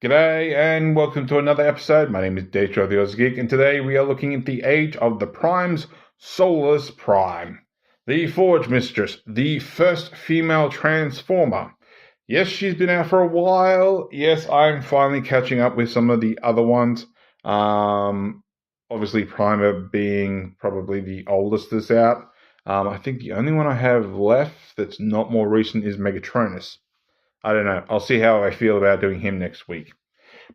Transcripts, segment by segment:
G'day and welcome to another episode. My name is Deitro the Oz Geek, and today we are looking at the age of the Primes, Solus Prime, the Forge Mistress, the first female Transformer. Yes, she's been out for a while. Yes, I'm finally catching up with some of the other ones. Obviously, Primer being probably the oldest that's out. I think the only one I have left that's not more recent is Megatronus. I don't know. I'll see how I feel about doing him next week.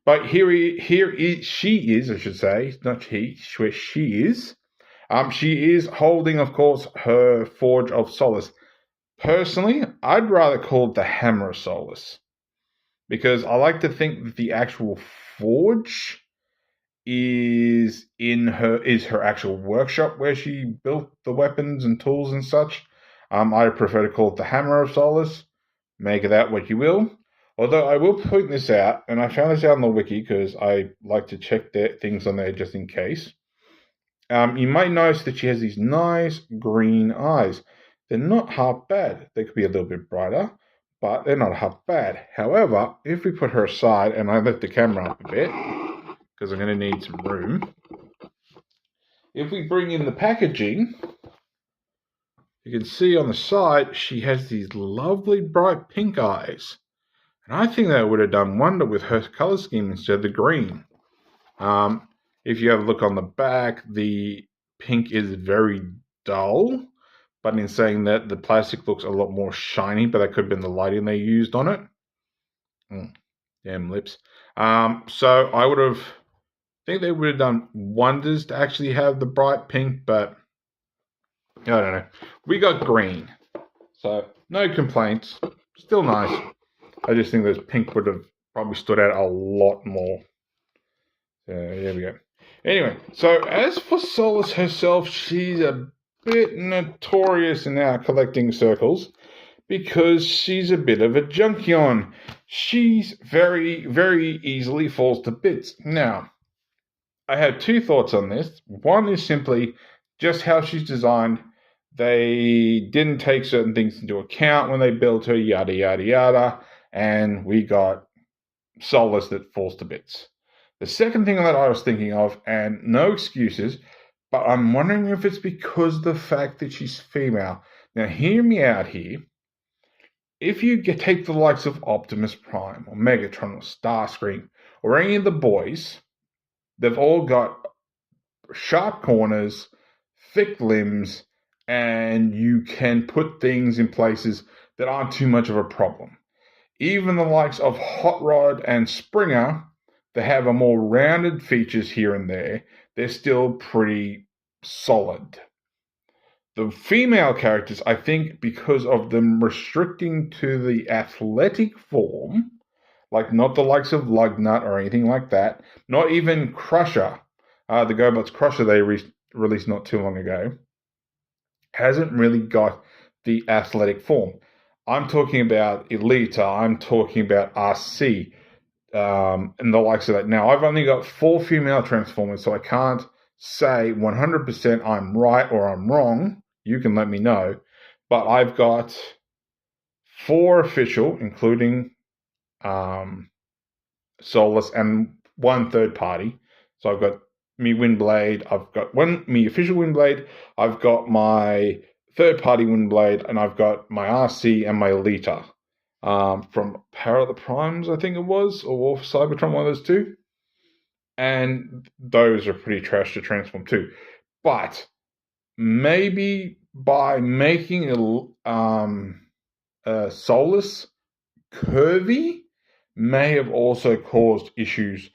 But she is, I should say, not he, where she is. She is holding, of course, her Forge of Solus. Personally, I'd rather call it the Hammer of Solus, because I like to think that the actual forge is her actual workshop where she built the weapons and tools and such. I prefer to call it the Hammer of Solus. Make of that what you will. Although I will point this out, and I found this out on the wiki because I like to check things on there just in case. You might notice that she has these nice green eyes. They're not half bad. They could be a little bit brighter, but they're not half bad. However, if we put her aside, and I lift the camera up a bit, because I'm going to need some room. If we bring in the packaging, you can see on the side, she has these lovely bright pink eyes. And I think that would have done wonder with her color scheme instead of the green. If you have a look on the back, the pink is very dull. But in saying that, the plastic looks a lot more shiny, but that could have been the lighting they used on it. Damn lips. So I think they would have done wonders to actually have the bright pink, but I don't know. We got green. So no complaints. Still nice. I just think those pink would have probably stood out a lot more. There we go. Anyway, so as for Solus herself, she's a bit notorious in our collecting circles because she's a bit of a junkion. She's very, very easily falls to bits. Now, I have two thoughts on this. One is simply just how she's designed. They didn't take certain things into account when they built her, yada, yada, yada. And we got Solus that falls to bits. The second thing that I was thinking of, and no excuses, but I'm wondering if it's because of the fact that she's female. Now, hear me out here. If you take the likes of Optimus Prime, or Megatron, or Starscream, or any of the boys, they've all got sharp corners, thick limbs, and you can put things in places that aren't too much of a problem. Even the likes of Hot Rod and Springer, they have a more rounded features here and there. They're still pretty solid. The female characters, I think, because of them restricting to the athletic form, like not the likes of Lugnut or anything like that, not even Crusher, the GoBots Crusher they released not too long ago, hasn't really got the athletic form. I'm talking about Elita, I'm talking about RC, and the likes of that. Now, I've only got 4 female Transformers, so I can't say 100% I'm right or I'm wrong. You can let me know. But I've got 4 official, including Solus, and 1 third party. So I've got me Windblade, I've got me official Windblade, I've got my third-party Windblade, and I've got my RC and my Elita from Power of the Primes, I think it was, or War for Cybertron, one of those two. And those are pretty trash to transform too. But maybe by making a Solus curvy may have also caused issues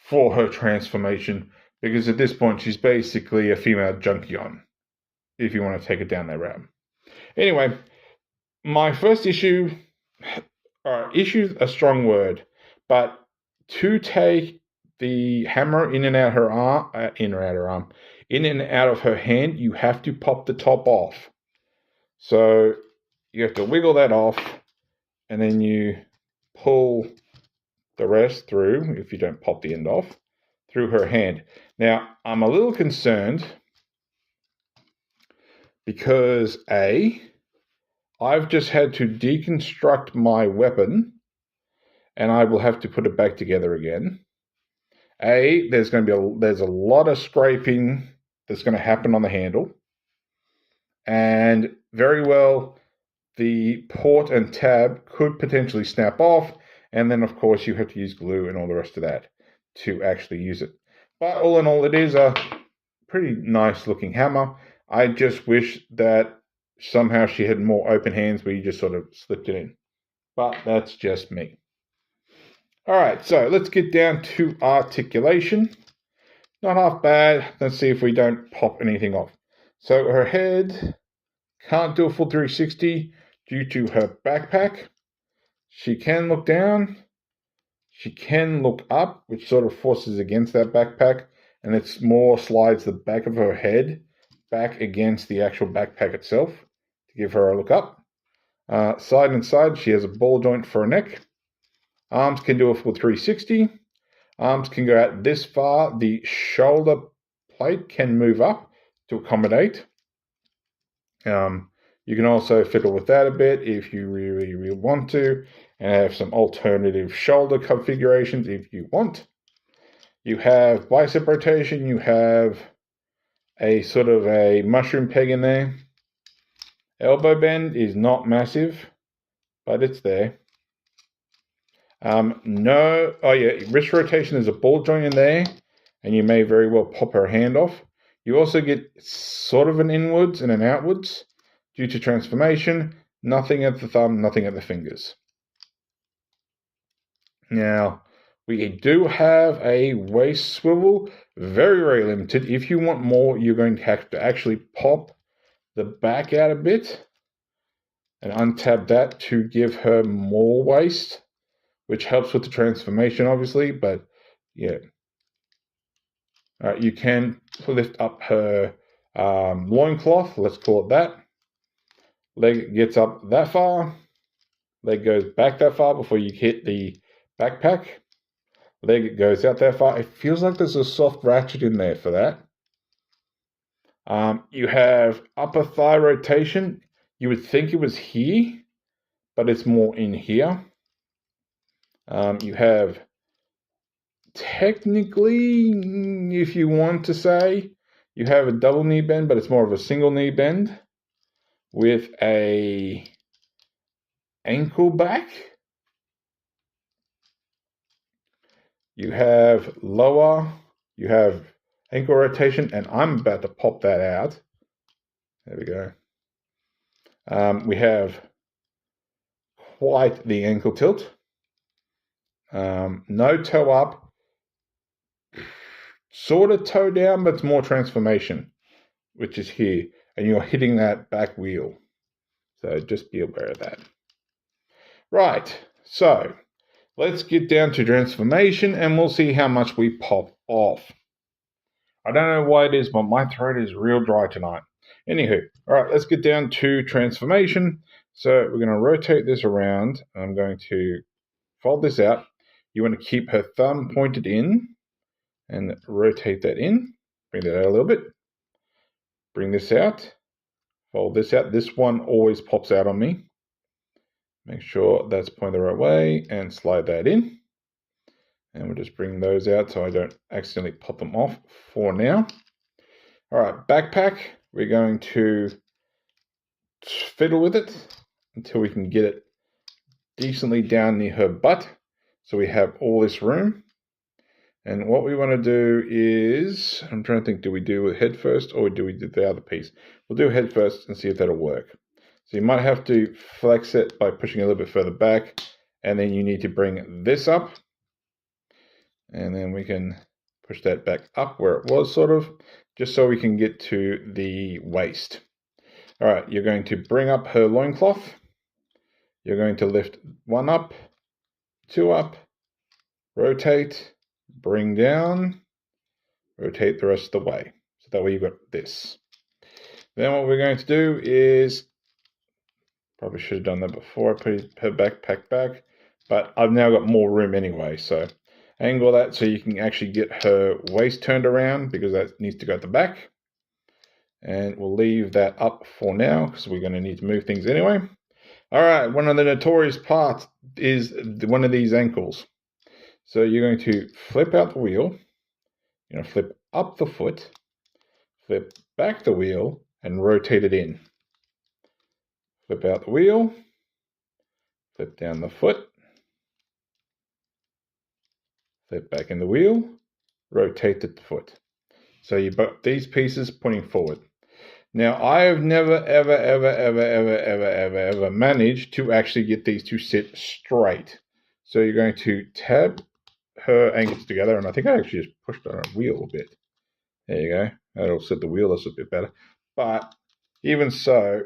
for her transformation, because at this point she's basically a female junkion, if you want to take it down that route. Anyway, my first issue, issue's a strong word, but to take the hammer in and out her arm, in and out of her hand, you have to pop the top off. So you have to wiggle that off, and then you pull the rest through, if you don't pop the end off, through her hand. Now, I'm a little concerned because I've just had to deconstruct my weapon and I will have to put it back together again. There's a lot of scraping that's going to happen on the handle, and very well the port and tab could potentially snap off, and then of course you have to use glue and all the rest of that to actually use it. But all in all, it is a pretty nice looking hammer. I just wish that somehow she had more open hands where you just sort of slipped it in. But that's just me. Alright, so let's get down to articulation. Not half bad. Let's see if we don't pop anything off. So her head can't do a full 360 due to her backpack. She can look down. She can look up, which sort of forces against that backpack, and it's more slides the back of her head back against the actual backpack itself to give her a look up. Side and side, she has a ball joint for her neck. Arms can do a full 360. Arms can go out this far. The shoulder plate can move up to accommodate. You can also fiddle with that a bit if you really, really want to, and have some alternative shoulder configurations if you want. You have bicep rotation. You have a sort of a mushroom peg in there. Elbow bend is not massive, but it's there. Wrist rotation is a ball joint in there, and you may very well pop her hand off. You also get sort of an inwards and an outwards due to transformation. Nothing at the thumb, nothing at the fingers. Now, we do have a waist swivel, very, very limited. If you want more, you're going to have to actually pop the back out a bit and untab that to give her more waist, which helps with the transformation, obviously, but yeah. You can lift up her loincloth, let's call it that. Leg gets up that far. Leg goes back that far before you hit the backpack. Leg goes out that far. It feels like there's a soft ratchet in there for that. You have upper thigh rotation. You would think it was here, but it's more in here. You have, technically, if you want to say, you have a double knee bend, but it's more of a single knee bend with a ankle back. You have lower, you have ankle rotation, and I'm about to pop that out. There we go. We have quite the ankle tilt. No toe up, sort of toe down, but it's more transformation, which is here, and you're hitting that back wheel. So just be aware of that. Right, so let's get down to transformation, and we'll see how much we pop off. I don't know why it is, but my throat is real dry tonight. Anywho, all right, let's get down to transformation. So we're going to rotate this around. I'm going to fold this out. You want to keep her thumb pointed in and rotate that in. Bring that out a little bit. Bring this out. Fold this out. This one always pops out on me. Make sure that's pointed the right way and slide that in. And we'll just bring those out so I don't accidentally pop them off for now. All right, backpack. We're going to fiddle with it until we can get it decently down near her butt. So we have all this room. And what we want to do is, I'm trying to think, do we do it head first or do we do the other piece? We'll do head first and see if that'll work. So you might have to flex it by pushing a little bit further back, and then you need to bring this up. And then we can push that back up where it was, sort of, just so we can get to the waist. All right, you're going to bring up her loincloth. You're going to lift one up, two up, rotate, bring down, rotate the rest of the way. So that way you've got this. Then what we're going to do is, probably should have done that before I put her backpack back, but I've now got more room anyway, so angle that so you can actually get her waist turned around, because that needs to go at the back. And we'll leave that up for now because we're going to need to move things anyway. All right, one of the notorious parts, is one of these ankles. So you're going to flip out the wheel, you're going to flip up the foot, flip back the wheel, and rotate it in. Flip out the wheel, flip down the foot, flip back in the wheel, rotate the foot. So you've got these pieces pointing forward. Now, I have never, ever managed to actually get these to sit straight. So you're going to tab her ankles together, and I think I actually just pushed on a wheel a bit. There you go. That'll set the wheel a bit better. But even so,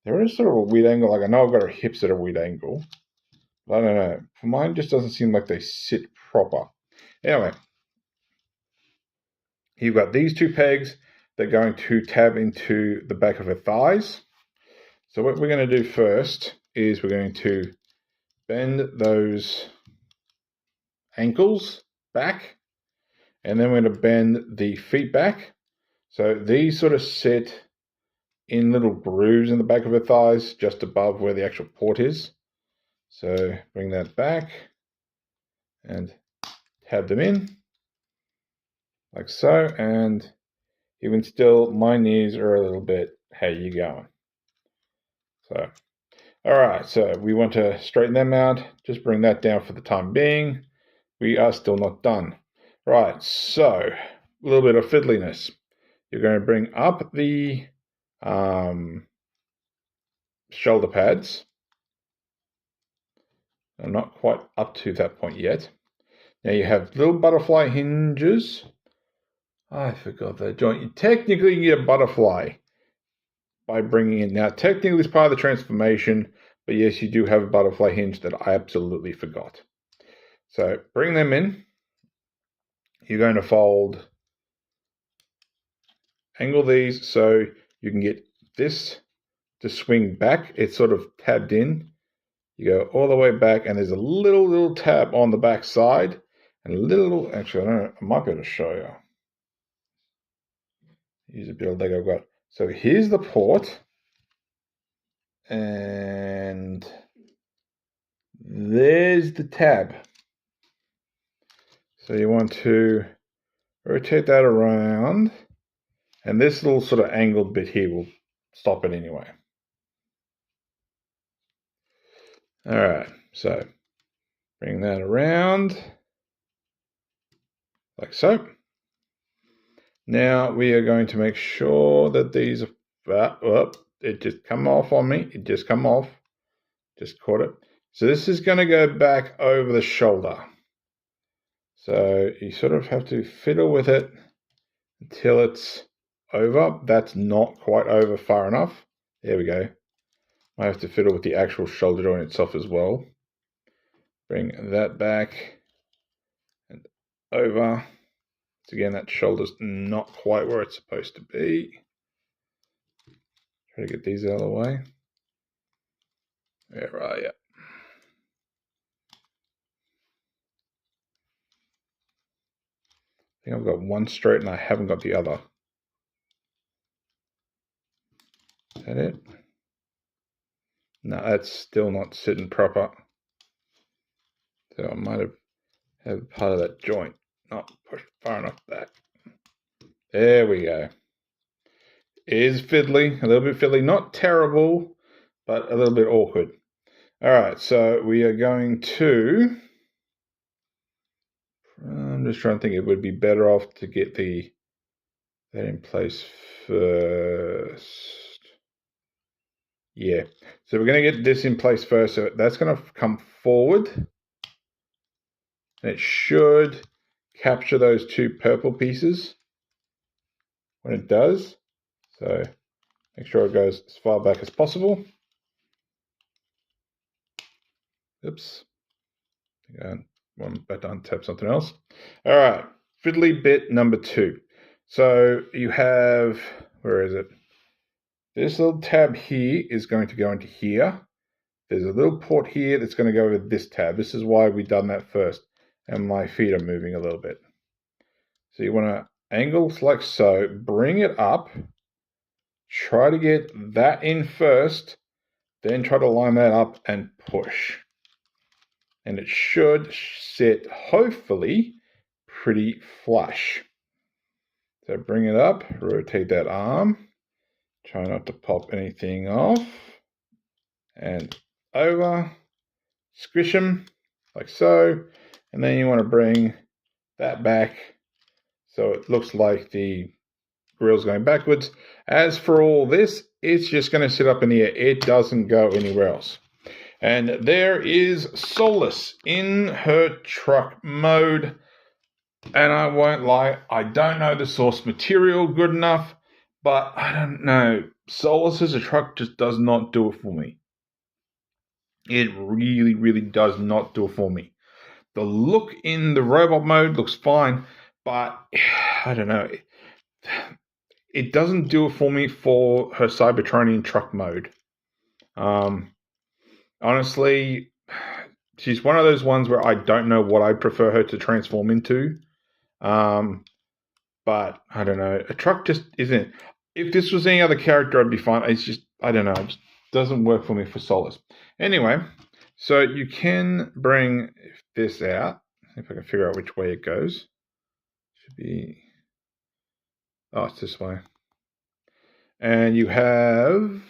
there is sort of a weird angle. Like I know I've got her hips at a weird angle. But I don't know. For mine, it just doesn't seem like they sit proper. Anyway, you've got these two pegs. They're going to tab into the back of her thighs. So what we're going to do first is we're going to bend those ankles back, and then we're going to bend the feet back. So these sort of sit in little grooves in the back of her thighs, just above where the actual port is. So bring that back and tab them in, like so. And even still, my knees are a little bit, how you going? So, all right, so we want to straighten them out. Just bring that down for the time being. We are still not done. Right, so a little bit of fiddliness. You're going to bring up the shoulder pads. I'm not quite up to that point yet. Now you have little butterfly hinges. I forgot that joint. You technically get a butterfly by bringing in. Now, technically it's part of the transformation, but yes, you do have a butterfly hinge that I absolutely forgot. So bring them in. You're going to fold, angle these so you can get this to swing back. It's sort of tabbed in. You go all the way back, and there's a little tab on the back side, and a little, actually, I don't know, I might be able to show you. Use a bit of Lego I've got. So here's the port, and there's the tab. So you want to rotate that around, and this little sort of angled bit here will stop it anyway. All right, so bring that around like so. Now we are going to make sure that these are, it just come off on me. It just come off. Just caught it. So this is going to go back over the shoulder. So you sort of have to fiddle with it until it's over. That's not quite over far enough. There we go. I have to fiddle with the actual shoulder joint itself as well. Bring that back and over. So again, that shoulder's not quite where it's supposed to be. Try to get these out of the way. Where are you? I think I've got one straight and I haven't got the other. Is that it? No, that's still not sitting proper. So I might have part of that joint not pushed far enough back. There we go. It is fiddly, a little bit fiddly. Not terrible, but a little bit awkward. All right, so we are going to... I'm just trying to think, it would be better off to get that in place first. Yeah, so we're going to get this in place first. So that's going to come forward. And it should capture those two purple pieces when it does. So make sure it goes as far back as possible. Oops. I'm about to untap something else. All right, fiddly bit number 2. So you have, where is it? This little tab here is going to go into here. There's a little port here that's going to go with this tab. This is why we've done that first. And my feet are moving a little bit. So you want to angle like so, bring it up, try to get that in first, then try to line that up and push. and it should sit, hopefully, pretty flush. So bring it up, rotate that arm, try not to pop anything off, and over, squish them like so, and then you want to bring that back so it looks like the grill's going backwards. As for all this, it's just going to sit up in the air. It doesn't go anywhere else. And there is Solus in her truck mode. And I won't lie, I don't know the source material good enough, but I don't know. Solus as a truck just does not do it for me. It really, really does not do it for me. The look in the robot mode looks fine, but I don't know. It doesn't do it for me for her Cybertronian truck mode. Honestly, she's one of those ones where I don't know what I'd prefer her to transform into. But I don't know. A truck just isn't. If this was any other character, I'd be fine. It's just, I don't know. It just doesn't work for me for Solus. Anyway, so you can bring this out. If I can figure out which way it goes. Should be... Oh, it's this way. And you have...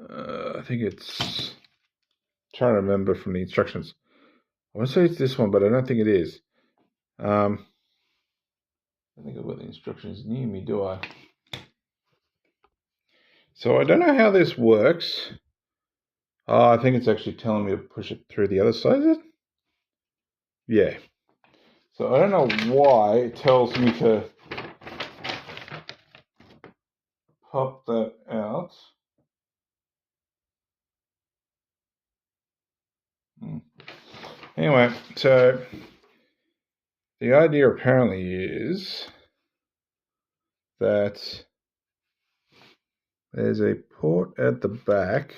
I think it's... I'm trying to remember from the instructions. I want to say it's this one, but I don't think it is. I don't think I've got the instructions near me, do I? So I don't know how this works. I think it's actually telling me to push it through the other side, is it? Yeah. So I don't know why it tells me to pop that out. Anyway, so the idea apparently is that there's a port at the back.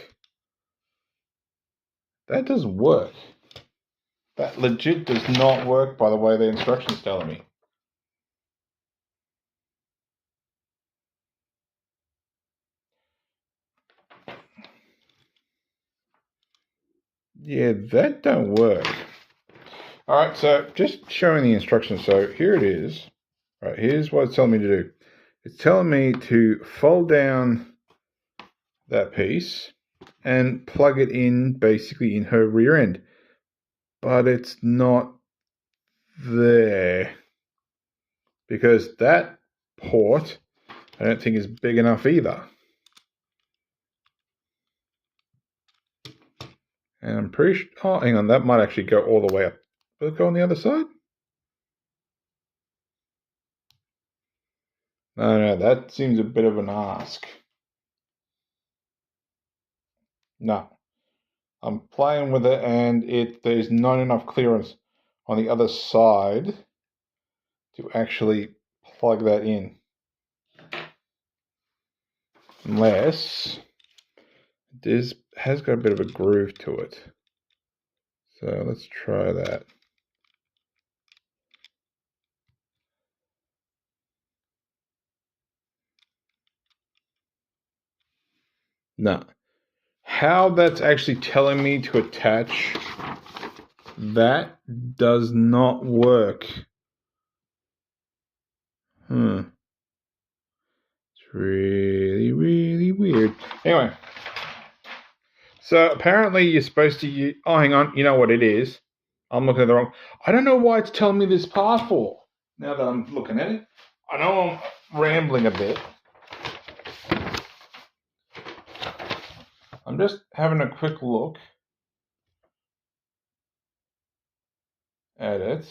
That doesn't work. That legit does not work by the way the instructions telling me. Yeah, that don't work. Alright, so just showing the instructions. So here it is. Right, here's what it's telling me to do. It's telling me to fold down that piece and plug it in basically in her rear end. But it's not there. Because that port, I don't think is big enough either. And I'm pretty sure, oh, hang on, that might actually go all the way up. Will it go on the other side? No, that seems a bit of an ask. No. I'm playing with it and there's not enough clearance on the other side to actually plug that in. Unless this has got a bit of a groove to it. So let's try that. No. How that's actually telling me to attach that does not work. It's really, really weird. Anyway. So apparently you're supposed to use... Oh, hang on. You know what it is? I'm looking at the wrong... I don't know why it's telling me this part for. Now that I'm looking at it. I know I'm rambling a bit. I'm just having a quick look at it.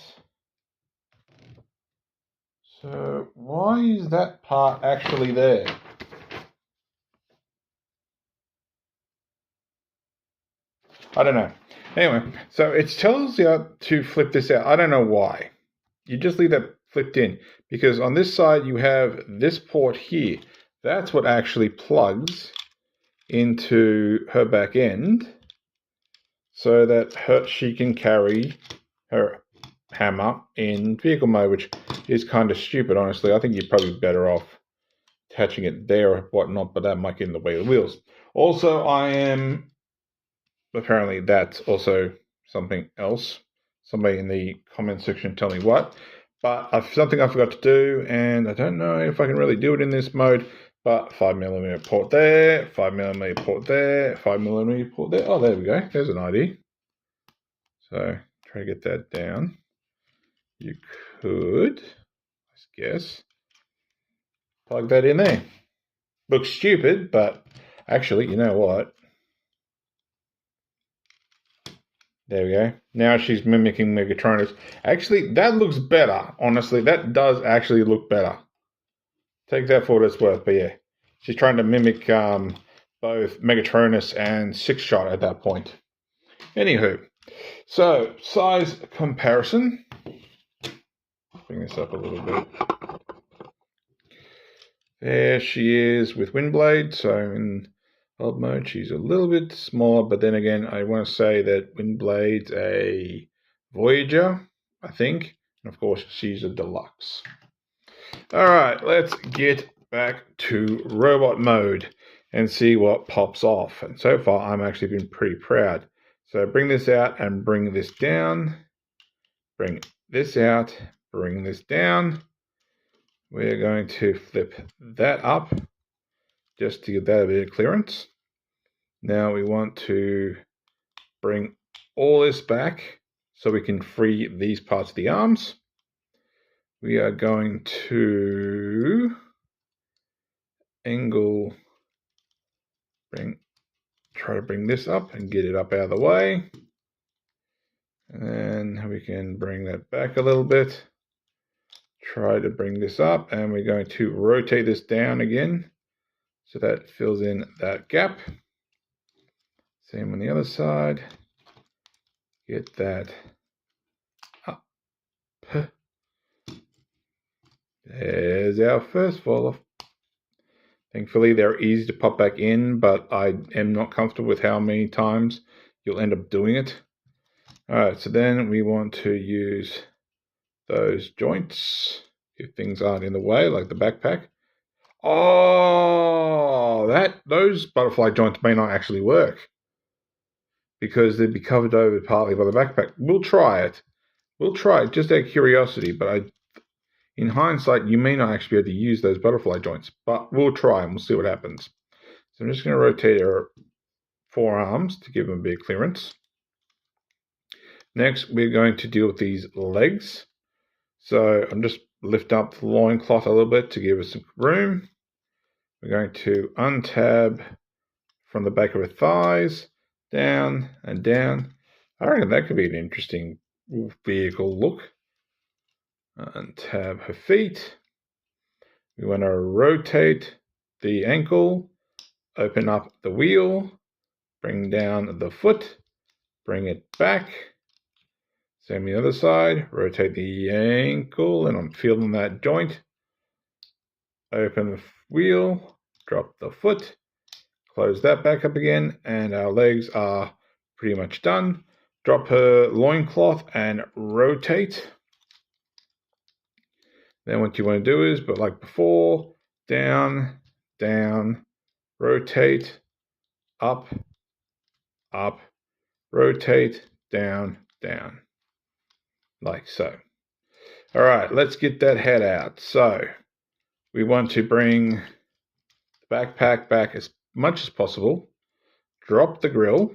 So why is that part actually there? I don't know. Anyway, so it tells you to flip this out. I don't know why. You just leave that flipped in. Because on this side, you have this port here. That's what actually plugs into her back end so that she can carry her hammer in vehicle mode, which is kind of stupid, honestly. I think you're probably better off attaching it there or whatnot, but that might get in the way of the wheels. Also, I am apparently that's also something else. Somebody in the comment section tell me what. But something I forgot to do, and I don't know if I can really do it in this mode, but 5mm port there, 5mm port there, 5mm port there. Oh, there we go. There's an idea. So try to get that down. You could, I guess, plug that in there. Looks stupid, but actually, you know what? There we go. Now she's mimicking Megatronus. Actually, that looks better. Honestly, that does actually look better. Take that for what it's worth. But yeah, she's trying to mimic both Megatronus and Six Shot at that point. Anywho, so size comparison. Bring this up a little bit. There she is with Windblade. So in old mode, she's a little bit smaller, but then again, I want to say that Windblade's a Voyager, I think, and of course, she's a deluxe. All right, let's get back to robot mode and see what pops off. And so far, I'm actually been pretty proud. So bring this out and bring this down. Bring this out, bring this down. We're going to flip that up just to give that a bit of clearance. Now we want to bring all this back so we can free these parts of the arms. We are going to try to bring this up and get it up out of the way. And then we can bring that back a little bit. Try to bring this up, and we're going to rotate this down again so that fills in that gap. Same on the other side. Get that up. There's our first fall off. Thankfully, they're easy to pop back in, but I am not comfortable with how many times you'll end up doing it. Alright, so then we want to use those joints if things aren't in the way, like the backpack. Oh, those butterfly joints may not actually work because they'd be covered over partly by the backpack. We'll try it. We'll try it just out of curiosity, but in hindsight, you may not actually be able to use those butterfly joints, but we'll try and we'll see what happens. So I'm just going to rotate her forearms to give them a bit of clearance. Next, we're going to deal with these legs. So I'm just lift up the loincloth a little bit to give us some room. We're going to untab from the back of her thighs, down and down. I reckon that could be an interesting vehicle look. Untab her feet. We want to rotate the ankle, open up the wheel, bring down the foot, bring it back. Same the other side, rotate the ankle, and I'm feeling that joint. Open the wheel, drop the foot, close that back up again, and our legs are pretty much done. Drop her loincloth and rotate. Then what you want to do is, but like before, down, down, rotate, up, up, rotate, down, down. Like so. All right, let's get that head out. So we want to bring the backpack back as much as possible. Drop the grill.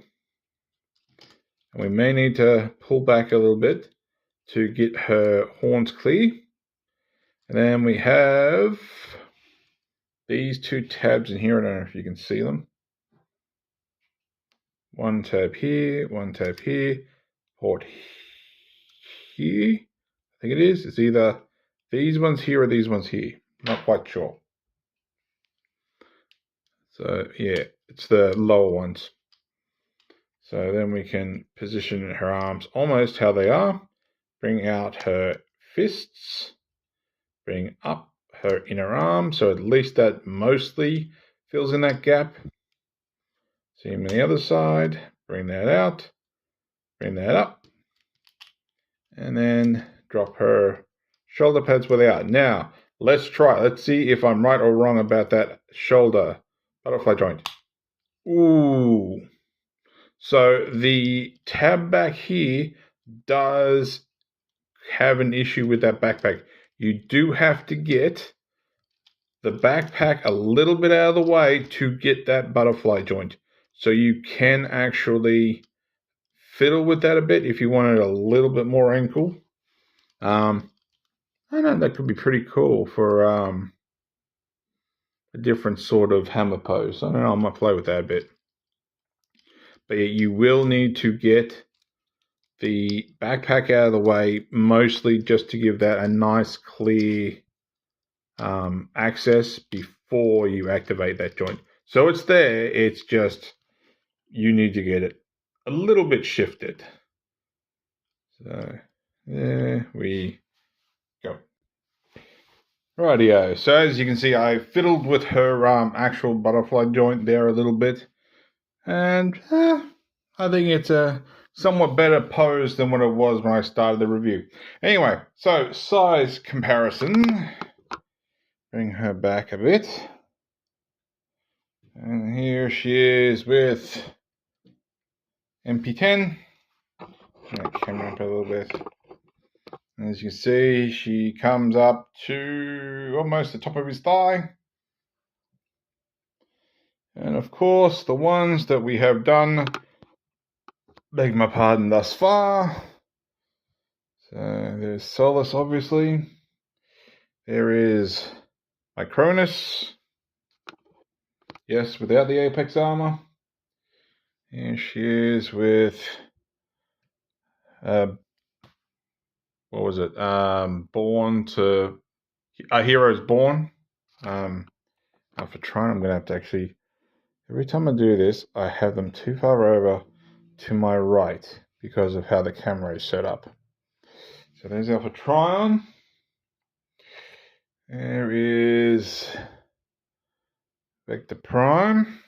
And we may need to pull back a little bit to get her horns clear. And then we have these two tabs in here. I don't know if you can see them. One tab here, one tab here, port here. I think it is. It's either these ones here or these ones here. Not quite sure. So yeah, it's the lower ones. So then we can position her arms almost how they are. Bring out her fists. Bring up her inner arm. So at least that mostly fills in that gap. Same on the other side. Bring that out. Bring that up. And then drop her shoulder pads where they are. Now, let's try. Let's see if I'm right or wrong about that shoulder butterfly joint. Ooh. So the tab back here does have an issue with that backpack. You do have to get the backpack a little bit out of the way to get that butterfly joint. So you can actually fiddle with that a bit if you want it a little bit more ankle. I know that could be pretty cool for a different sort of hammer pose. I don't know, I might play with that a bit. But you will need to get the backpack out of the way, mostly just to give that a nice clear access before you activate that joint. So it's there, it's just you need to get it a little bit shifted. So there we go. Rightio. So as you can see, I fiddled with her actual butterfly joint there a little bit, and I think it's a somewhat better pose than what it was when I started the review. Anyway, so size comparison. Bring her back a bit. And here she is with MP10. Turn the camera up a little bit. And as you can see, she comes up to almost the top of his thigh. And of course, the ones that we have done, beg my pardon, thus far. So there's Solus, obviously. There is Micronus. Yes, without the Apex armor. And she is with, what was it? Born to, A Hero's Born. For trying, I'm going to have to actually, every time I do this, I have them too far over to my right because of how the camera is set up. So there's Alpha Trion. There is Vector Prime.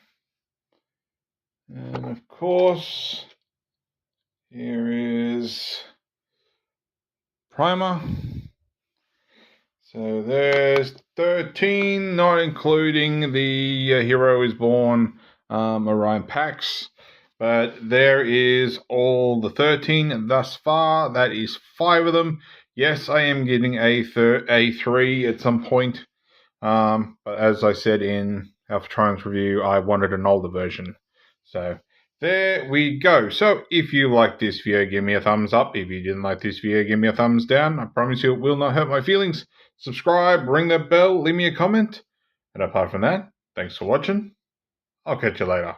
And of course, here is Primer. So there's 13, not including the Hero is Born Orion packs. But there is all the 13 thus far. That is 5 of them. Yes, I am getting a 3 at some point. But as I said in Alpha Trion's review, I wanted an older version. So there we go. So if you liked this video, give me a thumbs up. If you didn't like this video, give me a thumbs down. I promise you it will not hurt my feelings. Subscribe, ring that bell, leave me a comment. And apart from that, thanks for watching. I'll catch you later.